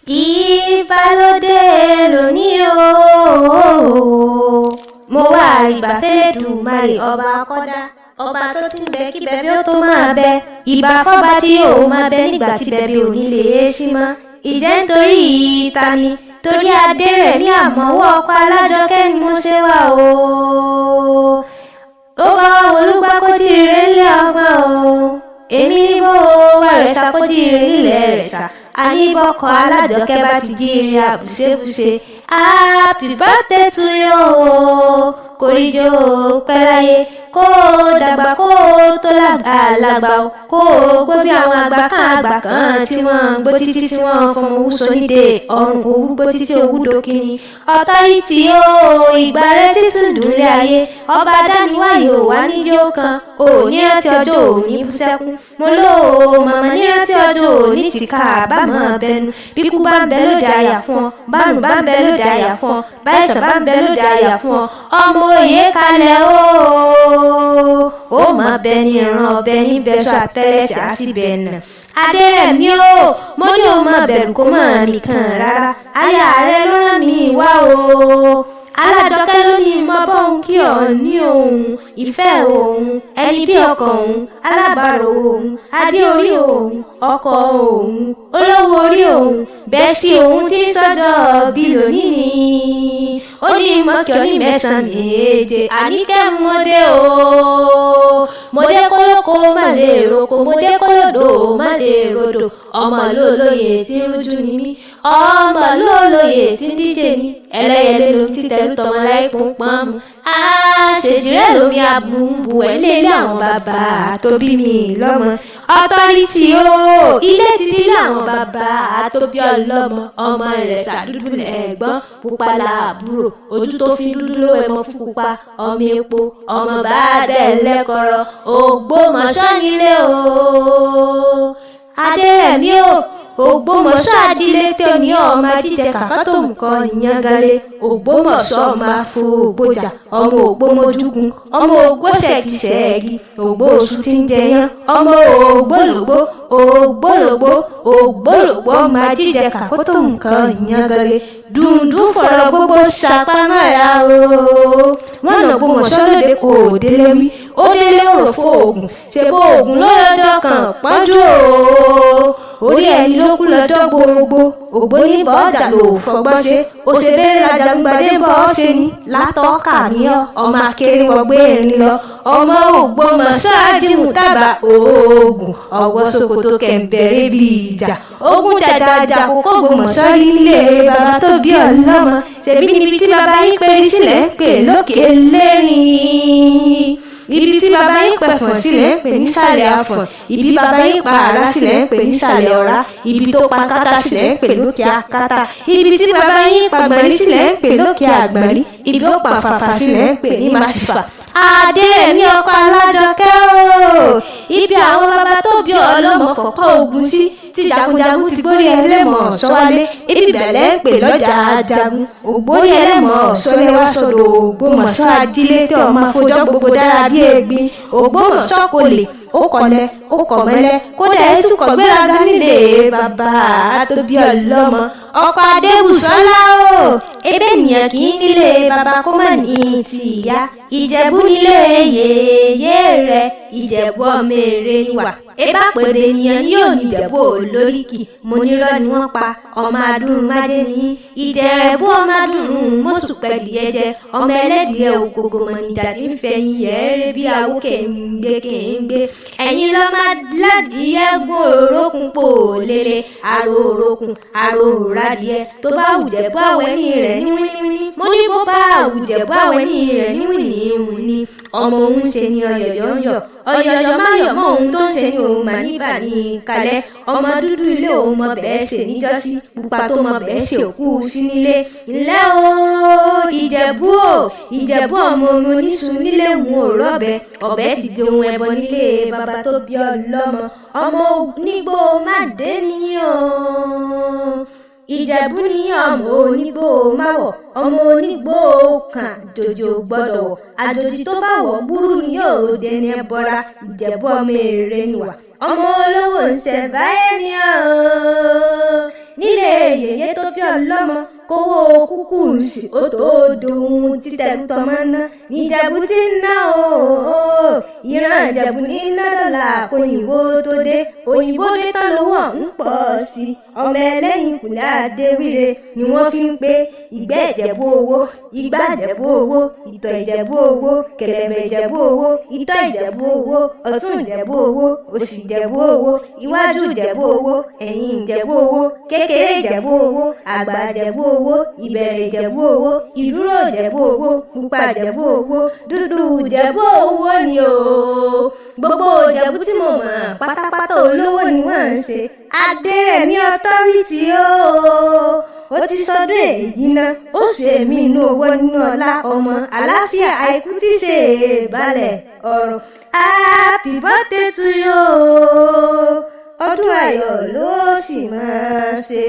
Ìbálòdé lónìí o, mo wá ìbà f'Ẹlẹ́dùmarè ọba akọ́dá, ọba tó ti ń bẹ kí bẹbẹ ó tó máa bẹ. Ìbà fọ́ba tí ó máa bẹ nígbà tí bẹbẹ ò ní lè é sí mọ́. Ìjẹ́ nítorí ta ni? Torí Adérẹ̀mí àmọ́wọ́ ọkọ Alájọkẹ́ ni mo ṣe wá o. Ó bá olúgbàkójì rẹ̀ lé ọgbọ́n o. Èmi ní bó wà rẹ̀ ṣàkójì rẹ̀ nílẹ̀ rẹ̀ ṣá. Àníbọ̀kọ̀ Alájọkẹ́ bá ti jí ire àbùṣebùṣe. Happy birthday to you o. Kòríjó pẹ́ láyé, kó dàgbà kó tó lágbà o. Kó gbó bí àwọn àgbà kan tí wọ́n gbó títí tí wọ́n fọmọ owú sónídé ọrùn owú gbó títí owú dókínì. Ọ̀tọ́rìtì o, ìgbà rẹ títún dùnlé ayé. Ọba dáníwáyé ò wá níjó kan. O ní rántí ọjọ́ òní bú sẹ́kún. Mo lò ó màmá ní rántí ọjọ́ òní ti ká àbámọ̀ bẹnu. Bíkú bá ń bẹ lóde àyà fún ọ, bárùn bá ń bẹ lóde àyà fún ọ, báyìísàn bá ń bẹ lóde àyà fún ọ. Ọmọ òye kalẹ̀ o. Ó mọ bẹ ní ìran ọbẹ̀ ní bẹ́sọ̀ àtẹ́lẹ̀ tí a sì bẹ̀ nà. Adérẹ̀mí o, mo ní o mọ bẹ̀rù kó mọ̀ mí kan rárá. Aya rẹ ló rán mi wá o. Alájọkẹ́ ló ní mọ bọ́hùn kí ọ ní òun, ìfẹ́ òun, ẹni bí ọkàn òun, alábàárò òun, adé orí òun, ọkọ òun, olówó orí òun, bẹ́ẹ̀ sí òun tí ń sọ́jọ́ bí lónìí ni. Ó ní mọ́kì ọ ní mẹ́sàn-án méje, Àníkẹ́ mọ́dé o. Mọ́dé kólókó má lè roko, mọ́dé kólódò má lè rodò. Ọmọ lólóye tí ń rújú ni mí, ọmọ lólóye tí ń díje ni. Ẹlẹ́yẹlé ló ti tẹ̀lú tọmọ láì pọ́npọ́n mu. Àṣejìrẹ́ lómi abùnbù ẹ̀ lélé àwọn bàbá tó bí mi lọ́mọ. Ọ̀tọ́rìtì o, ilé ti nílé àwọn bàbá tó bí ọlọ́mọ. Ọmọ rẹ̀ ṣàdúdú lẹ́gbọ́n, pupa làbúrò, ojú tó fi dúdú ló ẹmọ fún pupa. Ọmọ epo, ọmọ bá dẹ̀ lẹ́kọ̀ọ́rọ̀, Ògbómọ̀ṣọ́ nílé o. Adérẹ̀mí o, Ògbómọ̀ṣọ́ ajílété ní ọmọ ajíjẹ kàkà tó nǹkan ìyangale. Ògbómọ̀ṣọ́ ọmọ afọgbọjà, ọmọ ògbómojúgun, ọmọ ògbóṣẹ̀gìṣẹ̀gì, ògbóoṣù tí ń jẹyán, ọmọ ògbólògbó, ògbólògbó, ògbólògbó ọmọ ajíjẹ kàkà tó nǹkan ìyangale. Dùndún fọ̀rọ̀ gbogbo ṣàpamọ́ra o. Wọ́n nà Ògbómọ̀ṣọ́ lóde kò délé wí, ó délé òrò fún Ògùn, ṣèbó Ògùn lọ́jọ́ kan pọ́njú o. Orí ẹni ló kú lọ́jọ́ gbogbo, ògbóní bọ́ ọjà ló fọgbọ́n ṣe. Òṣèré Ajagungbadé bọ́ ọ ṣe ni, látọ́ka ní ọ, ọmọ akéré wọgbé erin lọ. Ọmọ Ògbómọ̀ṣọ́ ajíhùn tábà Ògùn, ọwọ́ ṣòkòtò kẹ̀ǹbẹ̀rẹ̀ bí ìjà. Ogun jàjàjà kò kó Ògbómọ̀ṣọ́ rí nílé bàbá tó bí ọlọ́mọ. Ṣèbí níbi tí bàbá yín pérí sílẹ̀ ń pè lókè lérìn. Ibi tí bàbá yín pẹ̀fọ̀n sílẹ̀ ń pè nísàlẹ̀ àfọ̀n. Ibi bàbá yín pa àrá sílẹ̀ ń pè nísàlẹ̀ ọ̀rá. Ibi tó pa kátá sílẹ̀ ń pè lókè akátá. Ibi tí bàbá yín pa gbọ̀nrín sílẹ̀ ń pè lókè àgbọ̀nrín. Ibi ó pa fàfà sílẹ̀ ń pè ní màsífà. Adérẹ̀mí ọkọ Alájọkẹ́ o. Ibi àwọn bàbá tó bí ọlọ́mọ fọ̀pọ̀ ogun sí, tí jagunjagun ti gbórí ẹlẹ́mọ̀ ṣọ́wálé. Ibi bẹ̀lẹ́ ń pè lọ́jà ajagun. Ògbórí ẹlẹ́mọ̀ ṣọ́lẹ́wà sọ́dọ̀ Ògbómọ̀ṣọ́ ajílété ọmọ afọjọ́ gbogbo dára bí egbin. Ògbómọ̀ṣọ́ kò lè, ó kọlẹ̀, ó kọ̀mọ́lẹ̀, kódà ètò kọ̀gbéraga nílé bàbá tó bí ọlọ́mọ. Ọkọ Adébùsọ́lá o. Ebe ènìyàn kì í nílé bàbá kó má ní ti ìyá. Ìjẹ̀bú nílé yèyé rẹ̀, Ìjẹ̀bú ọmọ èrè níwà. Ebá pèrè ènìyàn ni yóò ní Ìjẹ̀bú olóríkì. Mo nírọ́ ni wọ́n pa, ọmọ adúrún májé ní. Ìjẹ̀bú ọmọ adúrún mọ́sù pẹ̀lìyẹ jẹ. Ọmọ ẹlẹ́dìẹ ògògò mọ̀nìjà tí ń fẹ̀yìn yẹ̀ẹ́rẹ́ bí awó kéńgbé. Ẹ̀yin lọ́ máa ládìyẹ gún òrókùn pò lélẹ̀. Àrò òrókùn, àrò òrádìẹ. Tó bá wùjẹ̀bú àwẹ̀ ní rẹ̀ ní wíníwíní. Mo ní bó bá wùjẹ̀bú àwẹ̀ ní rẹ̀ ní wíníwíní. Ọmọ òun ṣe ni ọ̀yọ̀yọ̀ ń yọ̀. Ọ̀yọ̀yọ̀ má yọ̀ mọ́ ohun tó ń ṣe ni òun mà níbà ní kalẹ̀. Ọmọ dúdú ilé òun mọ bẹ́ẹ̀ ṣe níjọ́sí, pupa tó mọ bẹ́ẹ̀ ṣe òkú sí nílé. Ǹlẹ́ o, Ìjẹ̀bú o, Ìjẹ̀bú ọmọ omi oníṣu nílé òun ò rọ́bẹ. Ọ̀bẹ ti di ohun ẹbọ nílé bàbá tó bí ọlọ́mọ. Ọmọ onígbò má dé níyàn. Ìjẹ̀bú ní ọmọ onígbò máwọ̀, ọmọ onígbò kan jòjò gbọ́dọ̀ wọ̀. Àjòjì tó bá wọ̀ gbúrú ni yóò dẹni ẹbọra. Ìjẹ̀bú ọmọ èrè níwà. Ọmọ olówó ń ṣẹ̀báyé ni ọ́. nílé yèyé tó bí ọlọ́mọ kówó kúkú sí ó tó dohun títẹ̀lú tọmọ ná níjẹ̀bú tí ń ná o ìran ìjẹ̀bú ní ná dọ́là kóyìnbó tó dé òyìnbó dé tán lówó ń pọ̀ sí ọmọ ẹlẹ́yìn kùlẹ̀ adéwìrè ni wọ́n fi ń pé ìgbẹ́ ìjẹ̀bú owó igbá ìjẹ̀bú owó ìtọ̀ ìjẹ̀bú owó kẹ̀lẹ̀bẹ̀ ìjẹ̀bú owó ìtọ̀ ìjẹ̀bú owó ọ̀tún ìjẹ̀bú owó òsì ìjẹ̀bú owó iwájú ìjẹ̀bú owó ẹ̀yìn ìjẹ̀bú owó kékeré ìjẹ̀bú owó àgbà ìjẹ̀bú owó ìbẹ̀rẹ̀ ìjẹ̀bú owó ìdúró ìjẹ̀bú owó pupa ìjẹ̀bú owó dúdú ìjẹ̀bú owó ni o gbogbo ìjẹ̀bú tí mo mọ̀ pátápátá olówó ni wọ́n ń ṣe Adérẹ̀mí Authority ó ti sọdún èyí ná ó ṣe mí inú owó nínú ọlá ọmọ àlàáfíà àìkú tí ṣe balẹ̀ ọ̀rọ̀ happy birthday to you ọdún ayọ̀ ló sì máa ṣe.